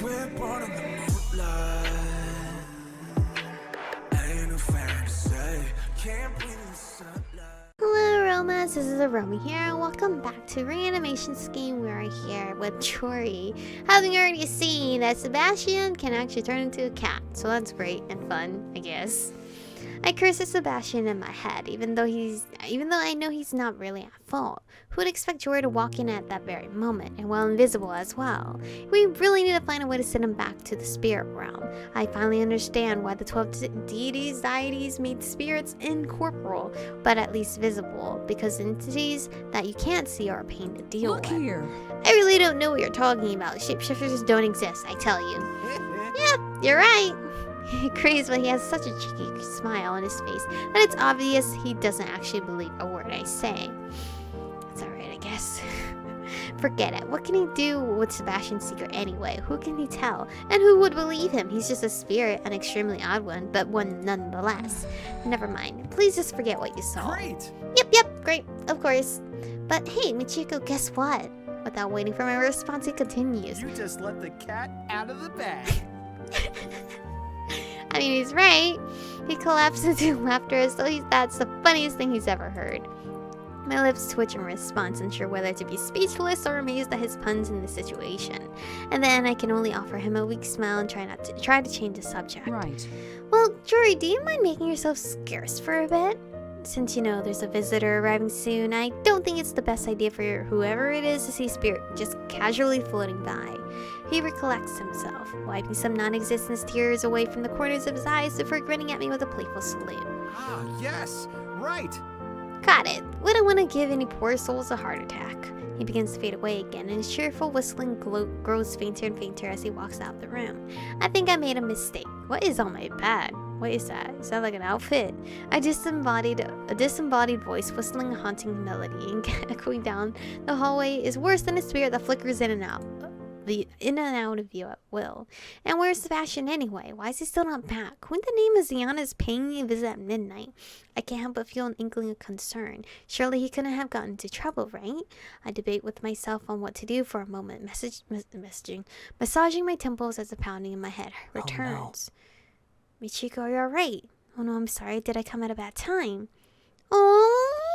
We're born in the moonlight. Ain't no fantasy. Can't breathe in the sunlight. Hello, Aromas. This is Aromie here, and welcome back to Reanimation Scheme. We are here with Jory, having already seen that Sebastian can actually turn into a cat, so that's great and fun, I guess. I curse at Sebastian in my head, even though I know he's not really at fault. Who would expect Jory to walk in at that very moment, and while invisible as well? We really need to find a way to send him back to the spirit realm. I finally understand why the 12 deities made spirits incorporeal, but at least visible, because entities that you can't see are a pain to deal with. Look here. I really don't know what you're talking about. Shapeshifters don't exist, I tell you. Yeah, you're right. He agrees, but he has such a cheeky smile on his face that it's obvious he doesn't actually believe a word I say. It's alright, I guess. Forget it. What can he do with Sebastian's secret anyway? Who can he tell? And who would believe him? He's just a spirit, an extremely odd one, but one nonetheless. Never mind. Please just forget what you saw. Great. Yep, great, of course. But hey, Michiko, guess what? Without waiting for my response, he continues. You just let the cat out of the bag. I mean, he's right. He collapses into laughter as though that's the funniest thing he's ever heard. My lips twitch in response, unsure whether to be speechless or amazed at his puns in the situation. And then I can only offer him a weak smile and try to change the subject. Right. Well, Jory, do you mind making yourself scarce for a bit? Since you know there's a visitor arriving soon, I don't think it's the best idea for whoever it is to see Spirit just casually floating by. He recollects himself, wiping some non-existent tears away from the corners of his eyes before grinning at me with a playful salute. Ah, yes. Right. Got it. Wouldn't want to give any poor souls a heart attack. He begins to fade away again, and his cheerful whistling grows fainter and fainter as he walks out of the room. I think I made a mistake. What is on my bag? What is that? Is that like an outfit? A disembodied voice whistling a haunting melody and echoing down the hallway is worse than a spirit that flickers in and out of view at will. And where's Sebastian anyway? Why is he still not back? Who in the name of Ziana is paying me a visit at midnight? I can't help but feel an inkling of concern. Surely he couldn't have gotten into trouble, right? I debate with myself on what to do for a moment, massaging my temples as the pounding in my head returns. Oh, no. Michiko, are you alright? Oh no, I'm sorry. Did I come at a bad time? Oh,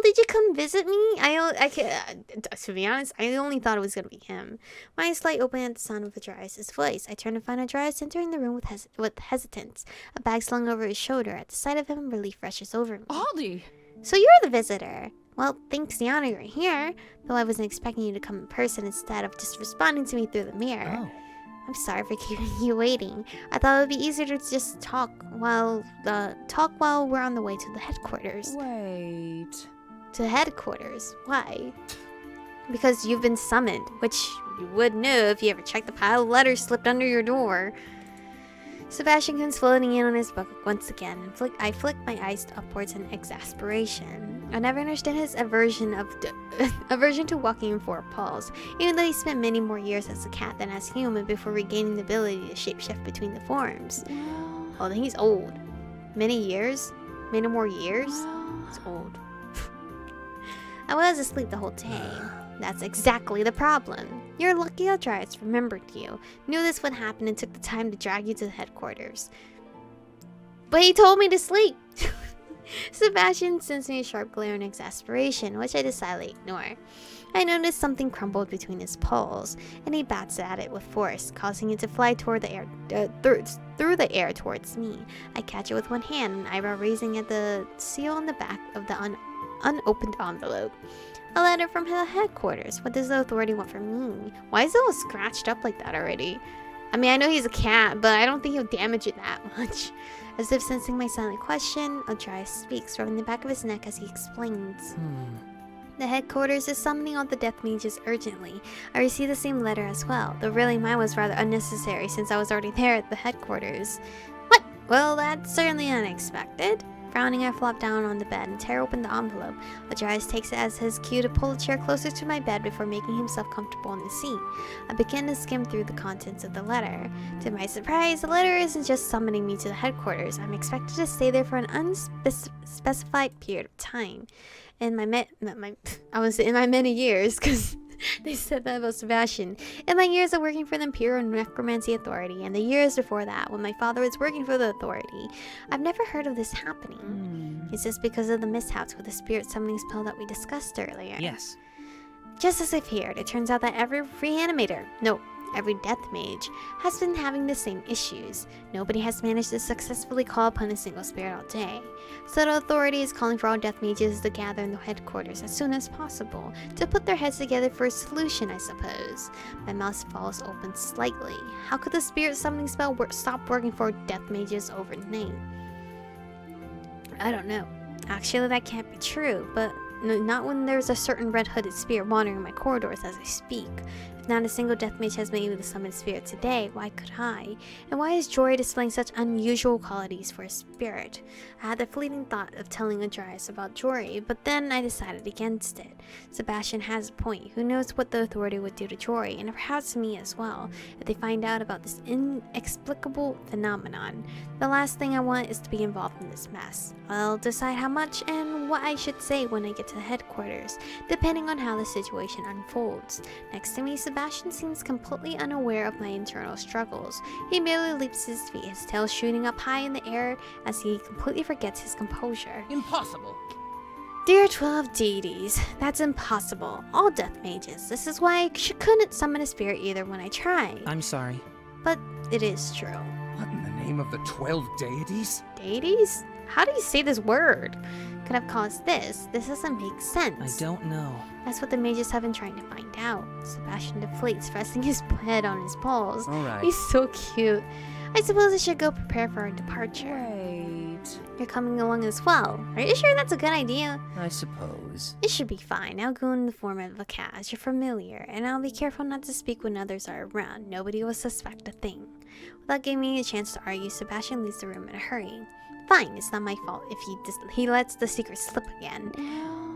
did you come visit me? To be honest, I only thought it was gonna be him. My eyes slightly open at the sound of Adrias' voice. I turn to find Adrias entering the room with hesitance, a bag slung over his shoulder. At the sight of him, relief rushes over me. Aldi. So you're the visitor. Well, thanks, Ziana, you're here. Though I wasn't expecting you to come in person instead of just responding to me through the mirror. Oh. I'm sorry for keeping you waiting. I thought it would be easier to just talk while we're on the way to the headquarters. Wait. To headquarters? Why? Because you've been summoned, which you would know if you ever checked the pile of letters slipped under your door. Sebastian comes floating in on his book once again, and I flick my eyes upwards in exasperation. I never understand his aversion to walking in four paws, even though he spent many more years as a cat than as human before regaining the ability to shapeshift between the forms. Oh, then he's old. Many years? Many more years? He's old. I was asleep the whole day. That's exactly the problem. You're lucky Adrias remembered you, knew this would happen, and took the time to drag you to the headquarters. But he told me to sleep! Sebastian sends me a sharp glare in exasperation, which I decidedly ignore. I notice something crumbled between his paws, and he bats at it with force, causing it to fly toward the air, through the air towards me. I catch it with one hand, an eyebrow raising at the seal on the back of the unopened envelope. A letter from the headquarters. What does the authority want from me? Why is it all scratched up like that already? I mean, I know he's a cat, but I don't think he'll damage it that much. As if sensing my silent question, Adrias speaks, rubbing the back of his neck as he explains. The headquarters is summoning all the death mages urgently. I received the same letter as well, though really mine was rather unnecessary since I was already there at the headquarters. What? Well, that's certainly unexpected. Frowning, I flop down on the bed and tear open the envelope. Adrias takes it as his cue to pull a chair closer to my bed before making himself comfortable in the seat. I begin to skim through the contents of the letter. To my surprise, the letter isn't just summoning me to the headquarters. I'm expected to stay there for an unspecified period of time. In my many years, because They said that about Sebastian. In my years of working for the Imperial Necromancy Authority, and the years before that, when my father was working for the Authority, I've never heard of this happening. Is this because of the mishaps with the spirit summoning spell that we discussed earlier? Yes. Just as I feared, it turns out that every reanimator, no, every death mage, has been having the same issues. Nobody has managed to successfully call upon a single spirit all day. So the Authority is calling for all death mages to gather in the headquarters as soon as possible, to put their heads together for a solution, I suppose. My mouth falls open slightly. How could the spirit summoning spell stop working for death mages overnight? I don't know. Actually, that can't be true, but not when there's a certain red-hooded spirit wandering my corridors as I speak. If not a single death mage has been able to summon spirit today, why could I? And why is Jory displaying such unusual qualities for a spirit? I had the fleeting thought of telling Adrias about Jory, but then I decided against it. Sebastian has a point. Who knows what the Authority would do to Jory, and perhaps me as well, if they find out about this inexplicable phenomenon. The last thing I want is to be involved in this mess. I'll decide how much and what I should say when I get to the headquarters, depending on how the situation unfolds. Next to me, Sebastian seems completely unaware of my internal struggles. He merely leaps his feet, his tail shooting up high in the air as he completely forgets his composure. Impossible. Dear 12 deities, that's impossible. All death mages. This is why I couldn't summon a spirit either when I tried. I'm sorry. But it is true. What in the name of the 12 deities? Deities? How do you say this word? Could have caused this. This doesn't make sense. I don't know. That's what the mages have been trying to find out. Sebastian deflates, resting his head on his paws. Alright. He's so cute. I suppose I should go prepare for our departure. Wait. You're coming along as well. Are you sure that's a good idea? I suppose. It should be fine. I'll go in the form of a cat, as you're familiar, and I'll be careful not to speak when others are around. Nobody will suspect a thing. Without giving me a chance to argue, Sebastian leaves the room in a hurry. Fine, it's not my fault if he lets the secret slip again.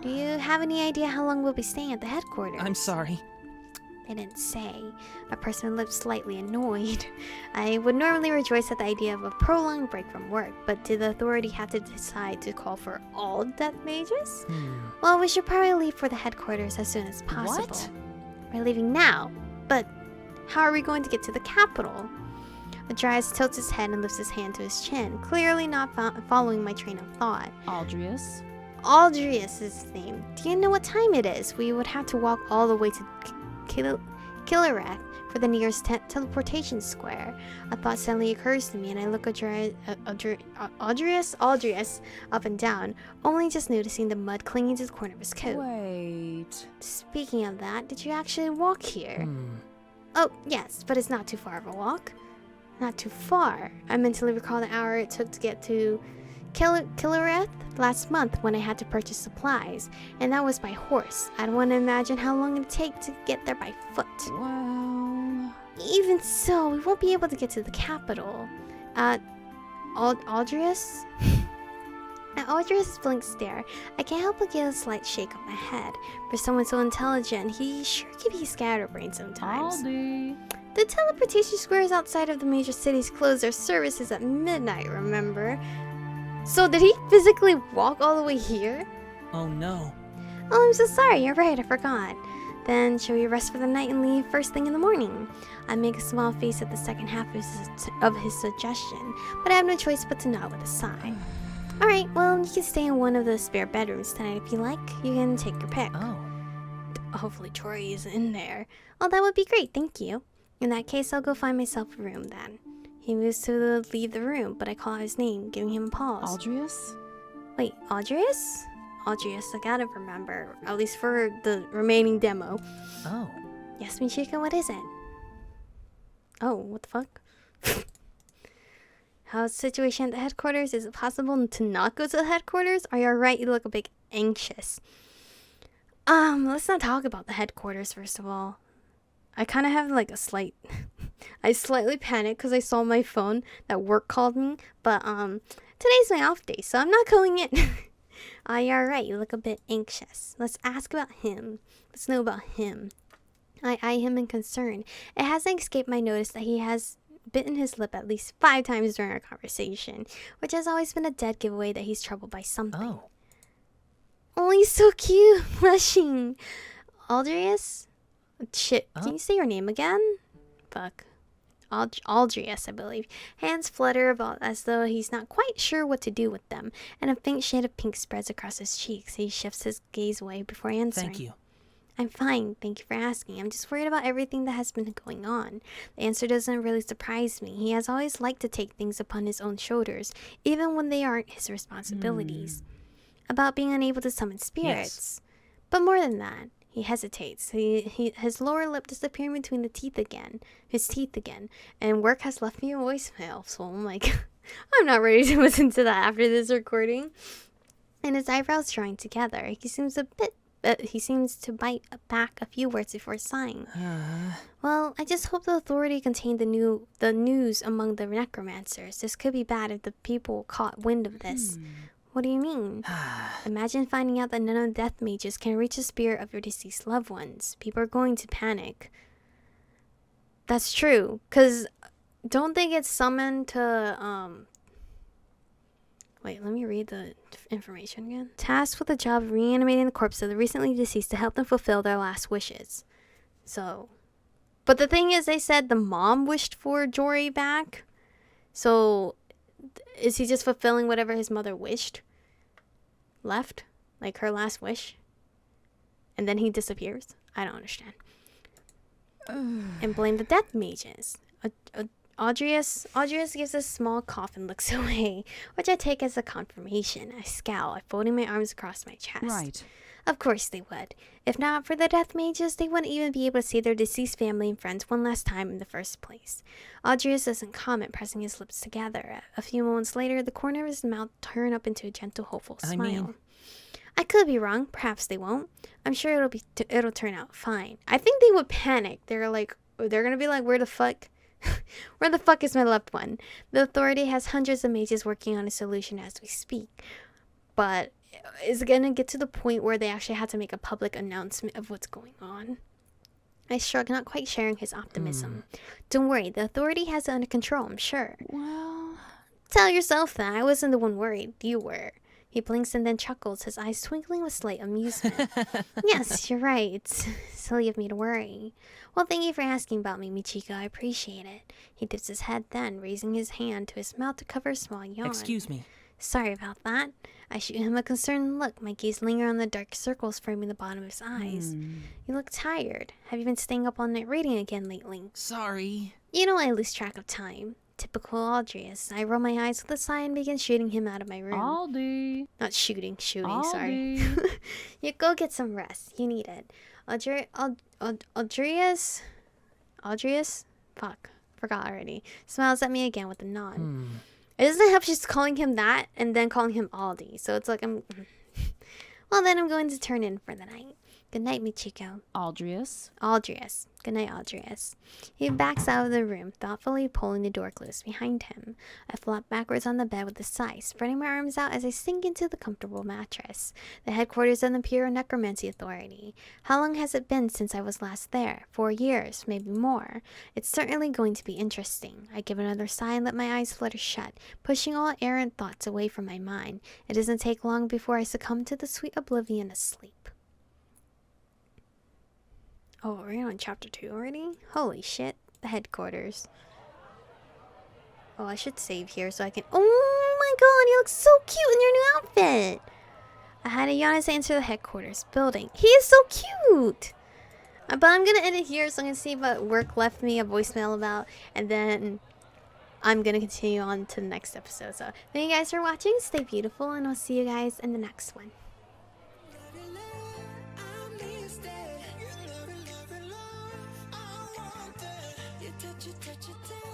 Do you have any idea how long we'll be staying at the headquarters? I'm sorry. They didn't say. A person looked slightly annoyed. I would normally rejoice at the idea of a prolonged break from work, but did the Authority have to decide to call for all death mages? Well, we should probably leave for the headquarters as soon as possible. What? We're leaving now, but how are we going to get to the capital? Adrias tilts his head and lifts his hand to his chin, clearly not following my train of thought. Aldrius? Aldrius is his name. Do you know what time it is? We would have to walk all the way to Killereth for the nearest teleportation square. A thought suddenly occurs to me, and I look Aldrius up and down, only just noticing the mud clinging to the corner of his coat. Wait. Speaking of that, did you actually walk here? Oh, yes, but it's not too far of a walk. Not too far. I mentally recall the hour it took to get to Killereth last month when I had to purchase supplies, and that was by horse. I don't want to imagine how long it'd take to get there by foot. Well... Even so, we won't be able to get to the capital. Aldrius? At Aldrius' blank stare, I can't help but get a slight shake of my head. For someone so intelligent, he sure can be scatterbrained sometimes. Aldi. The teleportation squares outside of the major cities close their services at midnight, remember? So did he physically walk all the way here? Oh no. Oh, I'm so sorry. You're right. I forgot. Then shall we rest for the night and leave first thing in the morning? I make a small face at the second half of his suggestion, but I have no choice but to nod with a sigh. Alright, well, you can stay in one of the spare bedrooms tonight if you like. You can take your pick. Oh. Hopefully Troy is in there. Oh, that would be great. Thank you. In that case, I'll go find myself a room then. He moves to leave the room, but I call out his name, giving him a pause. Aldrius? Wait, Aldrius? Aldrius, I gotta remember, at least for the remaining demo. Oh. Yes, Michika, what is it? Oh, what the fuck? How's the situation at the headquarters? Is it possible to not go to the headquarters? Are you alright? You look a bit anxious. Let's not talk about the headquarters first of all. I kind of have like a slight... I slightly panicked because I saw my phone that work called me, but today's my off day, so I'm not going in. You're alright, you look a bit anxious. Let's ask about him. Let's know about him. I eye him in concern. It hasn't escaped my notice that he has bitten his lip at least 5 times during our conversation, which has always been a dead giveaway that he's troubled by something. Oh. Oh, he's so cute, blushing. Aldrius? Shit, can you say your name again? Fuck. Aldrius, I believe. Hands flutter about as though he's not quite sure what to do with them, and a faint shade of pink spreads across his cheeks. He shifts his gaze away before answering. Thank you. I'm fine, thank you for asking. I'm just worried about everything that has been going on. The answer doesn't really surprise me. He has always liked to take things upon his own shoulders, even when they aren't his responsibilities. About being unable to summon spirits. But more than that, he hesitates. His lower lip disappearing between his teeth again, and work has left me a voicemail, so I'm like, I'm not ready to listen to that after this recording. And his eyebrows drawing together. He seems to bite back a few words before sighing. Well, I just hope the authority contained the news among the necromancers. This could be bad if the people caught wind of this. What do you mean? Imagine finding out that none of the death mages can reach the spirit of your deceased loved ones. People are going to panic. That's true, because don't they get summoned to, Wait, let me read the information again. Tasked with the job of reanimating the corpse of the recently deceased to help them fulfill their last wishes. So, but the thing is, they said the mom wished for Jory back. So, is he just fulfilling whatever his mother wished? Left? Like her last wish? And then he disappears? I don't understand. And blame the death mages. Audrius gives a small cough and looks away, which I take as a confirmation. I scowl, folding my arms across my chest. Right. Of course they would. If not for the death mages, they wouldn't even be able to see their deceased family and friends one last time in the first place. Audrius doesn't comment, pressing his lips together. A few moments later, the corner of his mouth turned up into a gentle, hopeful smile. I could be wrong. Perhaps they won't. I'm sure it'll turn out fine. I think they would panic. They're gonna be like, where the fuck is my loved one? The authority has hundreds of mages working on a solution as we speak. But is it gonna get to the point where they actually have to make a public announcement of what's going on? I shrug, not quite sharing his optimism. Don't worry, the authority has it under control, I'm sure. Well, Tell yourself that. I wasn't the one worried. You were. He blinks and then chuckles, his eyes twinkling with slight amusement. Yes, you're right. It's silly of me to worry. Well, thank you for asking about me, Michiko. I appreciate it. He dips his head then, raising his hand to his mouth to cover a small yawn. Excuse me. Sorry about that. I shoot him a concerned look, my gaze lingering on the dark circles framing the bottom of his eyes. You look tired. Have you been staying up all night reading again lately? Sorry. You know I lose track of time. Typical Aldrius. I roll my eyes with a sigh and begin shooting him out of my room. Aldi. Not shooting, sorry. Aldi. You go get some rest. You need it. Aldrius? Fuck. Forgot already. Smiles at me again with a nod. It doesn't help she's calling him that and then calling him Aldi. So it's like Well, then I'm going to turn in for the night. Good night, Michiko. Aldrius. Good night, Aldrius. He backs out of the room, thoughtfully pulling the door closed behind him. I flop backwards on the bed with a sigh, spreading my arms out as I sink into the comfortable mattress. The headquarters of the Imperial Necromancy Authority. How long has it been since I was last there? 4 years, maybe more. It's certainly going to be interesting. I give another sigh and let my eyes flutter shut, pushing all errant thoughts away from my mind. It doesn't take long before I succumb to the sweet oblivion of sleep. Oh, we're on chapter 2 already? Holy shit. The headquarters. Oh, I should save here so I can... Oh my god, you look so cute in your new outfit! I had a yawn as I enter the headquarters building. He is so cute! But I'm gonna end it here, so I'm gonna see what work left me a voicemail about, and then I'm gonna continue on to the next episode. So, thank you guys for watching, stay beautiful, and I'll see you guys in the next one. You touch it